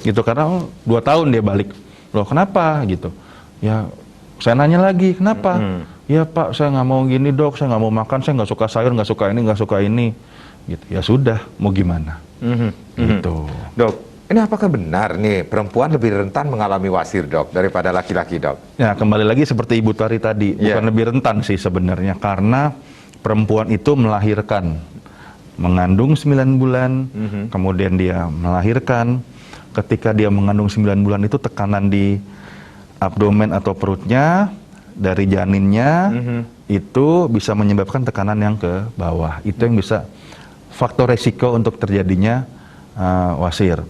gitu, karena 2 tahun dia balik. Loh kenapa? Gitu. Ya saya nanya lagi, kenapa? Ya Pak, saya nggak mau gini Dok, saya nggak mau makan, saya nggak suka sayur, nggak suka ini. Gitu. Ya sudah, mau gimana? Gitu. Dok, ini apakah benar nih perempuan lebih rentan mengalami wasir, Dok, daripada laki-laki, Dok? Ya kembali lagi seperti Ibu Tari tadi, bukan lebih rentan sih sebenarnya, karena perempuan itu melahirkan, mengandung 9 bulan, kemudian dia melahirkan. Ketika dia mengandung 9 bulan itu tekanan di abdomen atau perutnya dari janinnya itu bisa menyebabkan tekanan yang ke bawah. Itu yang bisa faktor resiko untuk terjadinya wasir,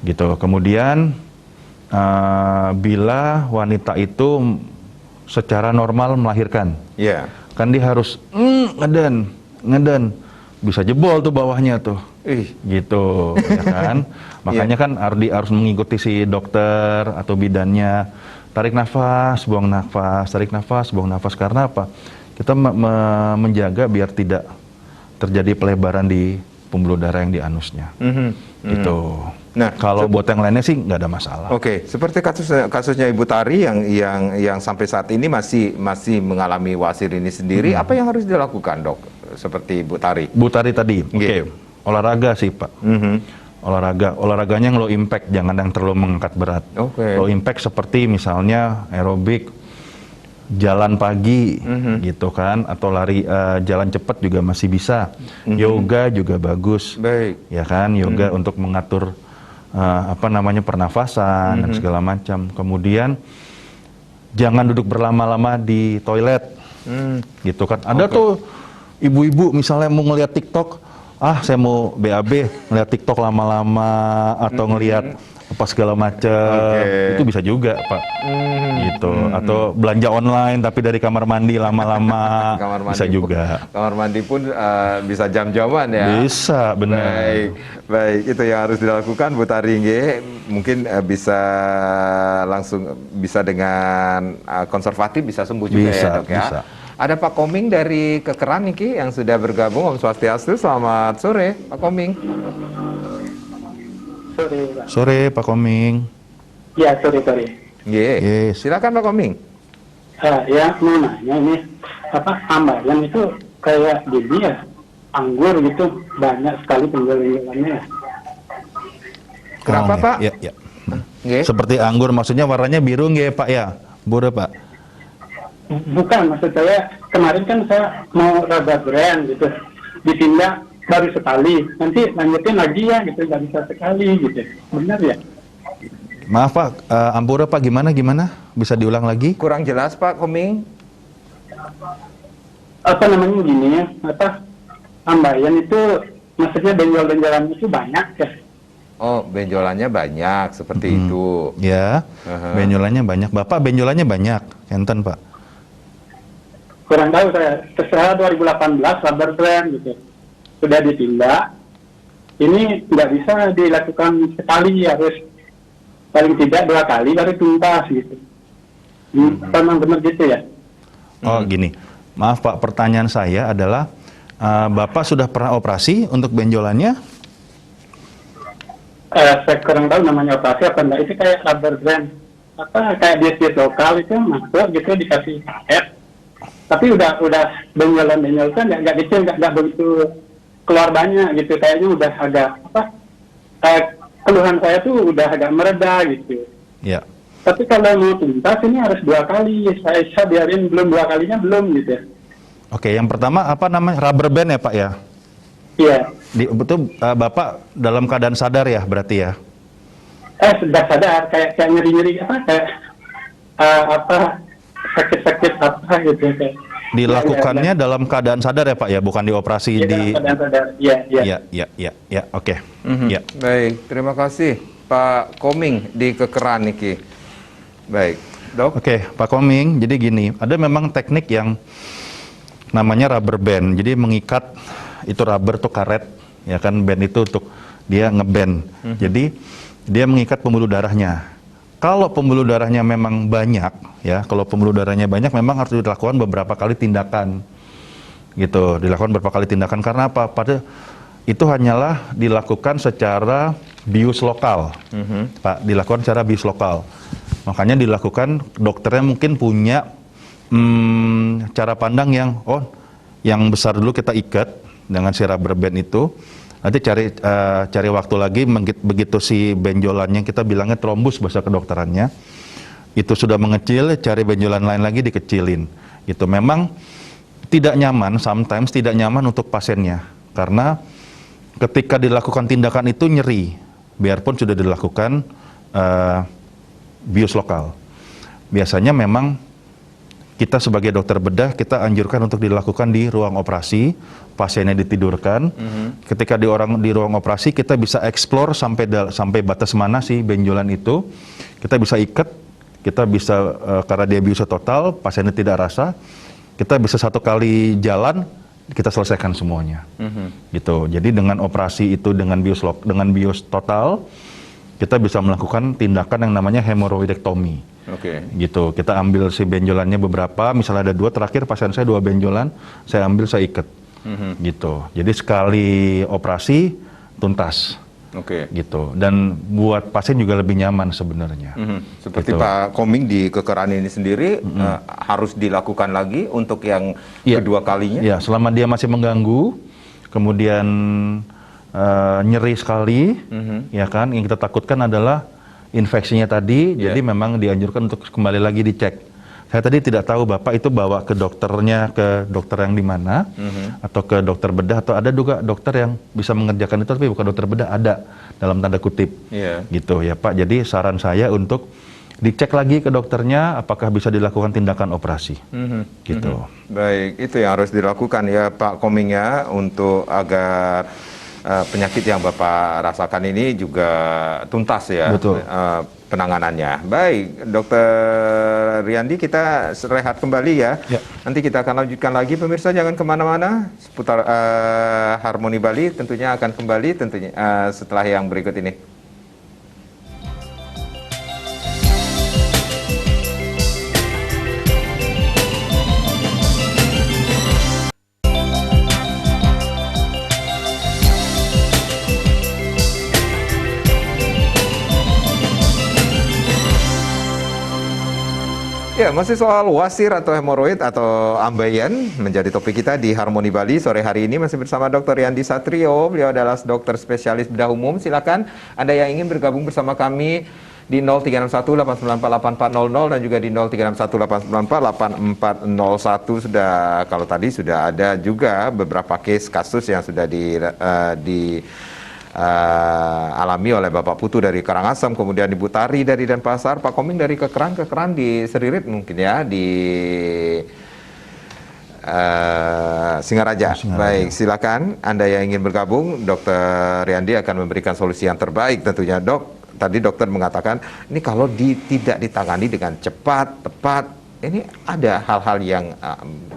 gitu. Kemudian bila wanita itu secara normal melahirkan, kan dia harus ngeden, bisa jebol tuh bawahnya tuh, gitu, ya kan? Makanya kan harus mengikuti si dokter atau bidannya, tarik nafas, buang nafas, tarik nafas, buang nafas. Karena apa? Kita menjaga biar tidak terjadi pelebaran di pembuluh darah yang di anusnya, gitu. Nah, kalau buat yang lainnya sih nggak ada masalah. Oke, seperti kasusnya Ibu Tari yang sampai saat ini masih mengalami wasir ini sendiri, apa yang harus dilakukan, Dok? Seperti Ibu Tari. Bu Tari tadi, olahraga sih Pak. Olahraganya yang low impact, jangan yang terlalu mengangkat berat. Low impact seperti misalnya aerobik, jalan pagi, gitu kan, atau lari jalan cepat juga masih bisa. Yoga juga bagus, ya kan, yoga untuk mengatur pernafasan dan segala macam. Kemudian jangan duduk berlama-lama di toilet, gitu kan. Ada tuh ibu-ibu misalnya mau ngeliat TikTok, saya mau BAB ngeliat TikTok lama-lama atau ngeliat apa segala macam, itu bisa juga Pak, gitu. Atau belanja online tapi dari kamar mandi lama-lama, bisa juga. Kamar mandi pun bisa jam-jaman ya? Bisa, benar. Baik, itu yang harus dilakukan Bu Tari. Mungkin bisa dengan konservatif bisa sembuh juga, bisa, ya Dok ya? Bisa. Ada Pak Koming dari Kekeran Niki yang sudah bergabung. Om Swastiastu, selamat sore Pak Koming. Sore Pak Koming. Ya, sore. Yes. Silakan Pak Koming. Ya, mau nanya ini, ambayan itu kayak gini ya, anggur gitu banyak sekali benjol-benjolannya ya. Kenapa, Pak? Ya, ya. Nggih. Seperti anggur, maksudnya warnanya biru nggih Pak ya? Bodoh Pak. Bukan, maksud saya kemarin kan saya mau raba brand gitu, ditindak baru sekali, nanti lanjutin lagi ya gitu, nggak bisa sekali gitu, benar ya? Maaf Pak, Ampura Pak gimana? Bisa diulang lagi? Kurang jelas, Pak Koming. Apa namanya gini ya, Ambayan itu maksudnya benjol-benjolan itu banyak ya. Oh, benjolannya banyak seperti itu. Ya, benjolannya banyak. Bapak benjolannya banyak, enten Pak. Kurang tahu saya, terserah 2018 rubber brand gitu, sudah ditindak. Ini nggak bisa dilakukan sekali, harus paling tidak 2 kali baru tuntas gitu. Memang benar gitu ya? Oh gini, maaf Pak, pertanyaan saya adalah Bapak sudah pernah operasi untuk benjolannya? Saya kurang tahu namanya operasi apa enggak. Itu kayak rubber brand, kayak diet lokal itu masuk gitu dikasih karet. Tapi udah benjolan kan nggak kecil, nggak begitu keluar banyak gitu. Kayaknya udah agak keluhan saya tuh udah agak mereda gitu. Ya. Tapi kalau mau tuntas ini harus 2 kali. Saya biarin belum 2 kalinya belum gitu. Oke, yang pertama apa namanya, rubber band ya Pak ya? Iya. Betul, Bapak dalam keadaan sadar ya berarti ya? Sudah sadar, kayak nyeri-nyeri sakit-sakit apa gitu kayak. Dilakukannya dalam keadaan sadar ya Pak ya, bukan dioperasi Iya, di. dalam keadaan sadar. Iya. Ya, oke. Ya. Baik, terima kasih Pak Koming di Kekeran niki. Baik, Dok. Oke, Pak Koming, jadi gini, ada memang teknik yang namanya rubber band. Jadi mengikat itu rubber tuh karet, ya kan, band itu untuk dia ngeband. Jadi dia mengikat pembuluh darahnya. Kalau pembuluh darahnya memang banyak, ya, kalau pembuluh darahnya banyak, memang harus dilakukan beberapa kali tindakan, gitu. Dilakukan beberapa kali tindakan karena apa? Itu hanyalah dilakukan secara bius lokal, Pak. Dilakukan secara bius lokal. Makanya dilakukan, dokternya mungkin punya cara pandang yang besar dulu kita ikat dengan si rubber band itu. Nanti cari waktu lagi begitu si benjolannya, kita bilangnya trombus bahasa kedokterannya, itu sudah mengecil, cari benjolan lain lagi dikecilin. Itu memang tidak nyaman, sometimes tidak nyaman untuk pasiennya, karena ketika dilakukan tindakan itu nyeri, biarpun sudah dilakukan bius lokal. Biasanya memang kita sebagai dokter bedah, kita anjurkan untuk dilakukan di ruang operasi, pasiennya ditidurkan. Ketika di ruang operasi, kita bisa explore sampai batas mana sih benjolan itu. Kita bisa ikat, kita bisa karena dia biusnya total, pasiennya tidak rasa, kita bisa 1 kali jalan, kita selesaikan semuanya. Gitu. Jadi dengan operasi itu dengan bius total, kita bisa melakukan tindakan yang namanya hemoroidektomi. Gitu, kita ambil si benjolannya beberapa, misalnya ada 2, terakhir pasien saya 2 benjolan, saya ambil, saya ikat, gitu. Jadi sekali operasi tuntas, gitu. Dan buat pasien juga lebih nyaman sebenarnya. Seperti gitu. Pak Koming di Kekeran ini sendiri harus dilakukan lagi untuk yang kedua kalinya. Ya, selama dia masih mengganggu, kemudian nyeri sekali, ya kan. Yang kita takutkan adalah infeksinya tadi, jadi memang dianjurkan untuk kembali lagi dicek. Saya tadi tidak tahu Bapak itu bawa ke dokternya, ke dokter yang di mana, atau ke dokter bedah, atau ada juga dokter yang bisa mengerjakan itu, tapi bukan dokter bedah, ada dalam tanda kutip, gitu ya Pak. Jadi saran saya untuk dicek lagi ke dokternya, apakah bisa dilakukan tindakan operasi, gitu. Baik, itu yang harus dilakukan ya Pak Koming ya, untuk agar penyakit yang Bapak rasakan ini juga tuntas ya. Betul. Penanganannya. Baik, Dokter Riyandi, kita rehat kembali ya. Nanti kita akan lanjutkan lagi, pemirsa jangan kemana-mana. Seputar Harmoni Bali tentunya akan kembali setelah yang berikut ini. Ya, masih soal wasir atau hemoroid atau ambeien menjadi topik kita di Harmoni Bali sore hari ini, masih bersama Dr. Yandi Satrio. Beliau adalah dokter spesialis bedah umum. Silakan Anda yang ingin bergabung bersama kami di 0361-894-8400 dan juga di 0361-894-8401. Kalau tadi sudah ada juga beberapa kasus yang sudah alami oleh Bapak Putu dari Karangasem, kemudian Ibu Tari dari Denpasar, Pak Koming dari Kekeran di Seririt mungkin ya, di Singaraja. Baik, silakan Anda yang ingin bergabung, Dr. Yandi akan memberikan solusi yang terbaik tentunya. Dok, tadi dokter mengatakan ini kalau tidak ditangani dengan cepat, tepat, ini ada hal-hal yang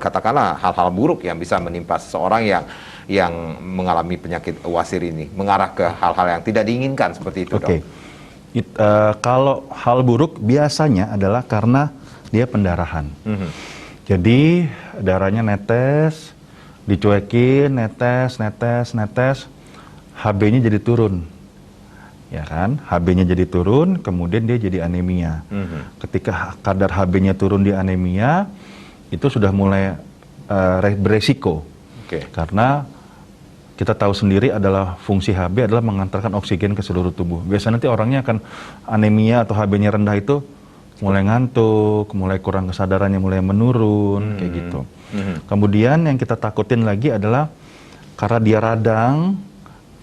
katakanlah hal-hal buruk yang bisa menimpa seseorang yang mengalami penyakit wasir ini, mengarah ke hal-hal yang tidak diinginkan seperti itu, Dok. Kalau hal buruk biasanya adalah karena dia pendarahan. Jadi darahnya netes, dicuekin, netes, HB-nya jadi turun. Ya kan, HB-nya jadi turun, kemudian dia jadi anemia. Ketika kadar HB-nya turun di anemia, itu sudah mulai beresiko. Karena kita tahu sendiri adalah fungsi HB adalah mengantarkan oksigen ke seluruh tubuh. Biasanya nanti orangnya akan anemia atau HB-nya rendah itu mulai ngantuk, mulai kurang kesadarannya, mulai menurun, kayak gitu. Kemudian yang kita takutin lagi adalah karena dia radang,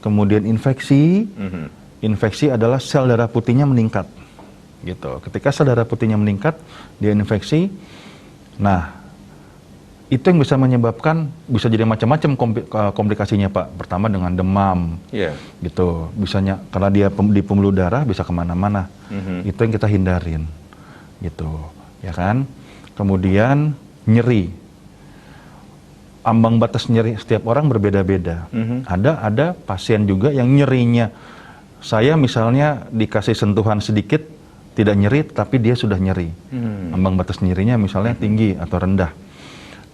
kemudian infeksi. Infeksi adalah sel darah putihnya meningkat, gitu. Ketika sel darah putihnya meningkat, dia infeksi. Nah, itu yang bisa menyebabkan, bisa jadi macam-macam komplikasinya, Pak. Pertama dengan demam, gitu. Bisanya karena dia di pembuluh darah bisa kemana-mana. Itu yang kita hindarin, gitu, ya kan. Kemudian nyeri, ambang batas nyeri setiap orang berbeda-beda. Ada pasien juga yang nyerinya, saya misalnya dikasih sentuhan sedikit tidak nyeri, tapi dia sudah nyeri. Ambang batas nyerinya misalnya tinggi atau rendah.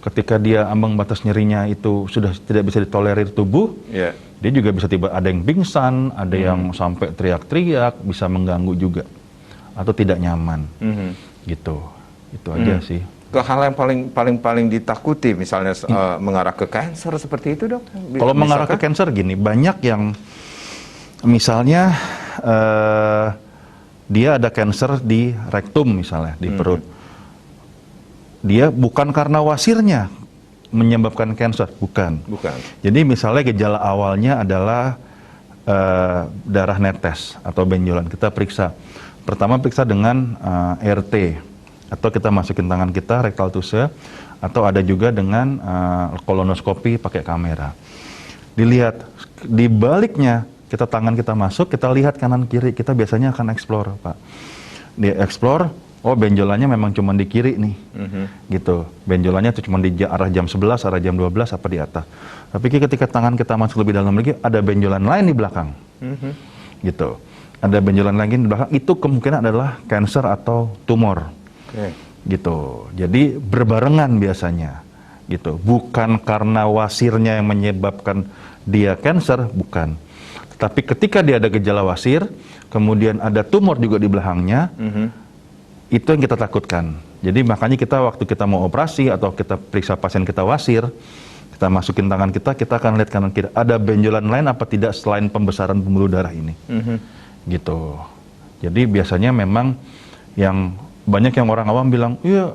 Ketika dia ambang batas nyerinya itu sudah tidak bisa ditolerir tubuh, dia juga bisa ada yang pingsan, ada yang sampai teriak-teriak, bisa mengganggu juga atau tidak nyaman, gitu. Itu aja sih. Ke hal yang paling ditakuti, misalnya mengarah ke kanker seperti itu, Dok? Kalau mengarah ke kanker gini, banyak yang misalnya dia ada kanker di rektum misalnya, di perut. Dia bukan karena wasirnya menyebabkan kanker, bukan. Jadi misalnya gejala awalnya adalah darah netes atau benjolan. Kita periksa. Pertama periksa dengan RT, atau kita masukin tangan kita rectal tube, atau ada juga dengan kolonoskopi pakai kamera. Dilihat di baliknya, tangan kita masuk, kita lihat kanan kiri, kita biasanya akan explore, Pak. Dia explore, oh benjolannya memang cuma di kiri nih, gitu. Benjolannya itu cuma di arah jam 11, arah jam 12, apa di atas. Tapi ketika tangan kita masuk lebih dalam lagi, ada benjolan lain di belakang, gitu. Ada benjolan lagi di belakang, itu kemungkinan adalah kanker atau tumor, gitu. Jadi berbarengan biasanya, gitu. Bukan karena wasirnya yang menyebabkan dia kanker, bukan. Tapi ketika dia ada gejala wasir, kemudian ada tumor juga di belakangnya, itu yang kita takutkan. Jadi makanya kita waktu kita mau operasi atau kita periksa pasien kita wasir, kita masukin tangan kita akan lihat kanan kiri, ada benjolan lain apa tidak selain pembesaran pembuluh darah ini, gitu. Jadi biasanya memang yang banyak yang orang awam bilang, iya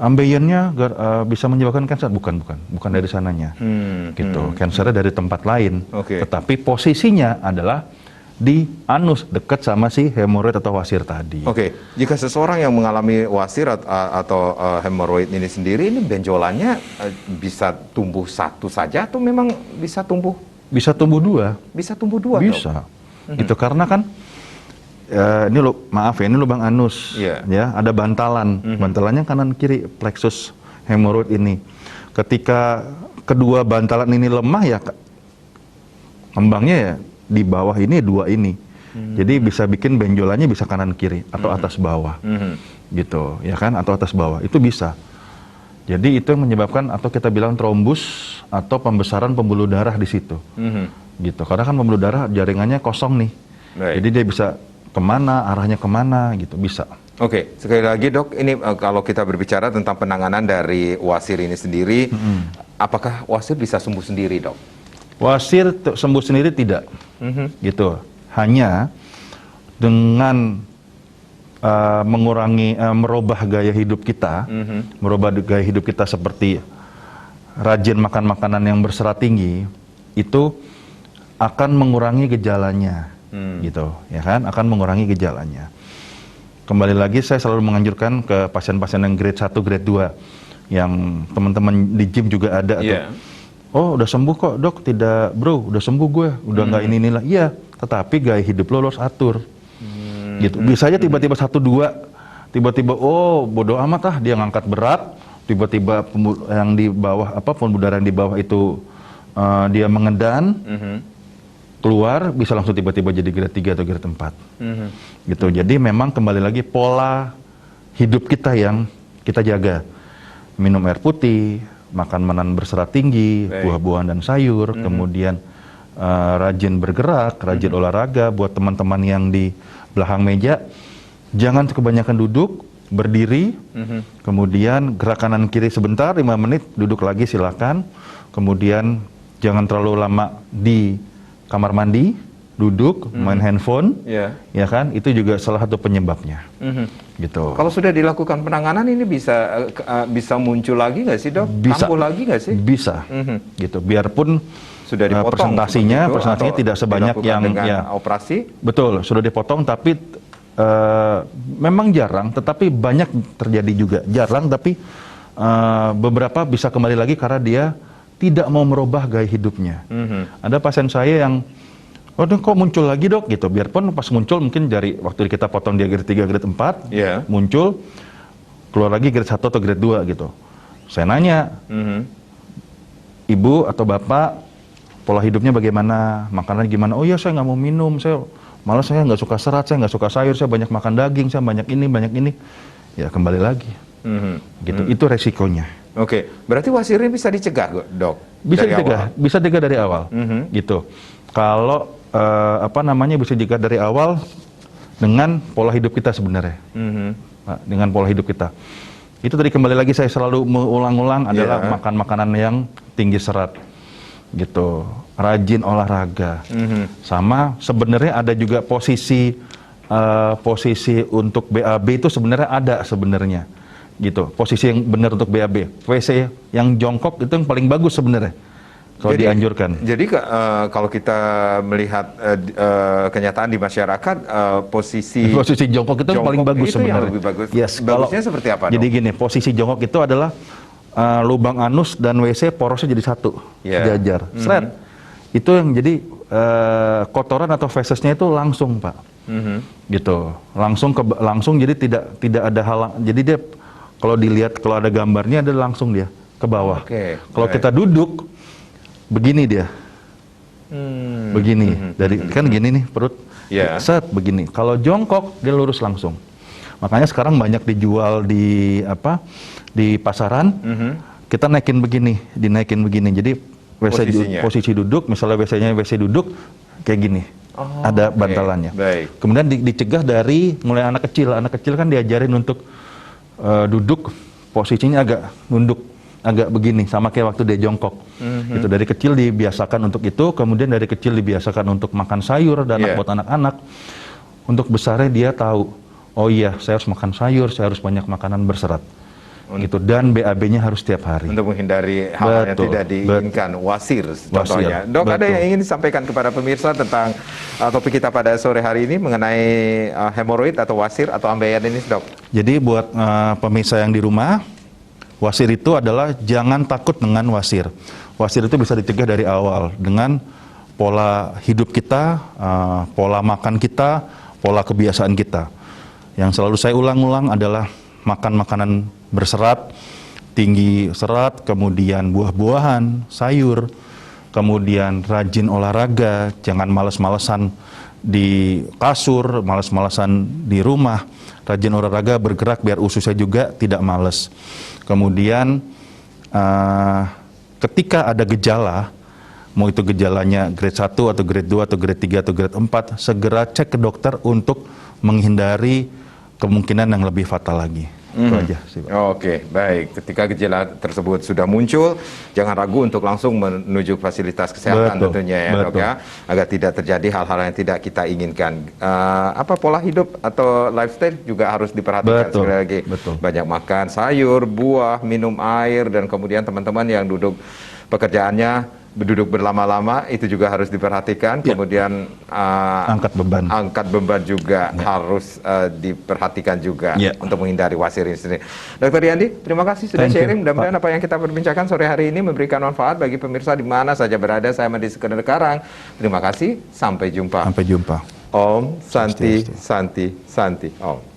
ambeiennya bisa menyebabkan kanker, bukan dari sananya, gitu. Kankernya dari tempat lain, tetapi posisinya adalah di anus, dekat sama si hemoroid atau wasir tadi. Jika seseorang yang mengalami wasir atau hemoroid ini sendiri, ini benjolannya bisa tumbuh satu saja atau memang bisa tumbuh? Bisa tumbuh dua. Bisa tumbuh dua? Bisa. Gitu, karena kan ini ini lubang anus, ya, ada bantalan. Bantalannya kanan kiri, plexus hemoroid ini. Ketika kedua bantalan ini lemah, ya kembangnya ya di bawah ini, dua ini. Jadi bisa bikin benjolannya bisa kanan kiri atau atas bawah, gitu, ya kan, atau atas bawah itu bisa. Jadi itu yang menyebabkan atau kita bilang trombus atau pembesaran pembuluh darah di situ, gitu. Karena kan pembuluh darah jaringannya kosong nih, jadi dia bisa kemana, arahnya kemana, gitu, bisa. Oke, sekali lagi dok, ini kalau kita berbicara tentang penanganan dari wasir ini sendiri, apakah wasir bisa sembuh sendiri dok? Wasir sembuh sendiri tidak, gitu. Hanya dengan merubah gaya hidup kita, merubah gaya hidup kita seperti rajin makan makanan yang berserat tinggi, itu akan mengurangi gejalanya, gitu, ya kan? Akan mengurangi gejalanya. Kembali lagi saya selalu menganjurkan ke pasien-pasien yang grade 1, grade 2 yang teman-teman di gym juga ada tuh. Oh, udah sembuh kok, Dok. Tidak, Bro, udah sembuh gue. Udah nggak ini-inilah. Iya, tetapi gaya hidup lo harus atur. Gitu. Bisa aja tiba-tiba 1, 2, tiba-tiba oh, bodoh amat ah dia ngangkat berat, tiba-tiba yang di bawah pembuluh darah yang di bawah itu dia mengedan. Keluar bisa langsung tiba-tiba jadi grade 3 atau grade 4. Gitu. Jadi memang kembali lagi pola hidup kita yang kita jaga. Minum air putih, makan makanan berserat tinggi, buah-buahan dan sayur, kemudian rajin bergerak, rajin olahraga. Buat teman-teman yang di belakang meja, jangan kebanyakan duduk, berdiri, kemudian gerak kanan kiri sebentar, 5 menit, duduk lagi silakan. Kemudian jangan terlalu lama di kamar mandi, duduk, main handphone, ya kan? Itu juga salah satu penyebabnya. Gitu. Kalau sudah dilakukan penanganan ini bisa muncul lagi nggak sih dok? Bisa. Kambuh lagi nggak sih? Bisa. Gitu. Biarpun sudah dipotong presentasinya tidak sebanyak yang operasi. Betul, sudah dipotong tapi memang jarang, tetapi banyak terjadi juga. Jarang tapi beberapa bisa kembali lagi karena dia tidak mau merubah gaya hidupnya. Ada pasien saya yang, oh kok muncul lagi dok gitu. Biarpun pas muncul mungkin dari waktu kita potong dia grade 3, grade 4, muncul, keluar lagi grade 1 atau grade 2 gitu. Saya nanya, ibu atau bapak, pola hidupnya bagaimana, makanan gimana? Oh iya saya nggak mau minum, saya nggak suka serat, saya nggak suka sayur, saya banyak makan daging, saya banyak ini. Ya kembali lagi. Gitu. Itu resikonya. Oke, berarti wasir ini bisa dicegah, dok? Bisa dicegah, bisa dicegah dari awal, gitu. Kalau bisa dicegah dari awal dengan pola hidup kita sebenarnya, dengan pola hidup kita. Itu tadi kembali lagi saya selalu mengulang-ulang adalah makan makanan yang tinggi serat, gitu. Rajin olahraga, sama sebenarnya ada juga posisi untuk BAB itu sebenarnya ada sebenarnya. Gitu, posisi yang benar untuk BAB. WC yang jongkok itu yang paling bagus sebenarnya kalau dianjurkan. Jadi kalau kita melihat kenyataan di masyarakat, posisi jongkok itu yang paling bagus itu sebenarnya. Yang lebih bagus. Yes, bagusnya seperti apa? Jadi gini, posisi jongkok itu adalah lubang anus dan WC porosnya jadi satu, sejajar. Itu yang jadi kotoran atau fesesnya itu langsung Pak. Gitu, langsung jadi tidak ada halang. Jadi dia kalau dilihat, kalau ada gambarnya ada langsung dia ke bawah. Kalau kita duduk, begini dia. Begini. Kan gini nih perut. Set begini. Kalau jongkok dia lurus langsung. Makanya sekarang banyak dijual di pasaran. Kita dinaikin begini. Jadi posisi duduk, misalnya WC-nya WC duduk kayak gini. Ada bantalannya. Kemudian dicegah dari mulai anak kecil. Anak kecil kan diajarin untuk duduk, posisinya agak nunduk, agak begini, sama kayak waktu dia jongkok. Gitu, dari kecil dibiasakan untuk itu, kemudian dari kecil dibiasakan untuk makan sayur dan buat anak-anak. Untuk besarnya dia tahu, oh iya, saya harus makan sayur, saya harus banyak makanan berserat. Gitu, dan BAB-nya harus setiap hari. Untuk menghindari hal yang tidak diinginkan, wasir contohnya. Dok, ada yang ingin disampaikan kepada pemirsa tentang topik kita pada sore hari ini mengenai hemoroid atau wasir atau ambeien ini, dok? Jadi buat pemirsa yang di rumah, wasir itu adalah jangan takut dengan wasir. Wasir itu bisa dicegah dari awal dengan pola hidup kita, pola makan kita, pola kebiasaan kita. Yang selalu saya ulang-ulang adalah makan makanan berserat, tinggi serat, kemudian buah-buahan, sayur, kemudian rajin olahraga, jangan males-malesan di kasur, males-malesan di rumah, rajin olahraga, bergerak biar ususnya juga tidak males. Kemudian ketika ada gejala, mau itu gejalanya grade 1 atau grade 2 atau grade 3 atau grade 4, segera cek ke dokter untuk menghindari kemungkinan yang lebih fatal lagi. Itu aja sih, Pak. Oke, baik. Ketika gejala tersebut sudah muncul, jangan ragu untuk langsung menuju fasilitas kesehatan Betul, tentunya ya dok betul. ya, agar tidak terjadi hal-hal yang tidak kita inginkan. Apa pola hidup atau lifestyle juga harus diperhatikan Betul, sekali lagi. betul. Banyak makan sayur, buah, minum air, dan kemudian teman-teman yang duduk pekerjaannya duduk berlama-lama itu juga harus diperhatikan. Ya. Kemudian Angkat beban. angkat beban juga harus diperhatikan juga Ya. untuk menghindari wasir ini sendiri. Dr. Yandi, terima kasih sudah Thank you, sharing. Mudah-mudahan apa yang kita perbincangkan sore hari ini memberikan manfaat bagi pemirsa di mana saja berada. Saya Madi Sekedar Karang. Terima kasih. Sampai jumpa. Sampai jumpa. Om Santi Swastiastu. Santi Santi Om.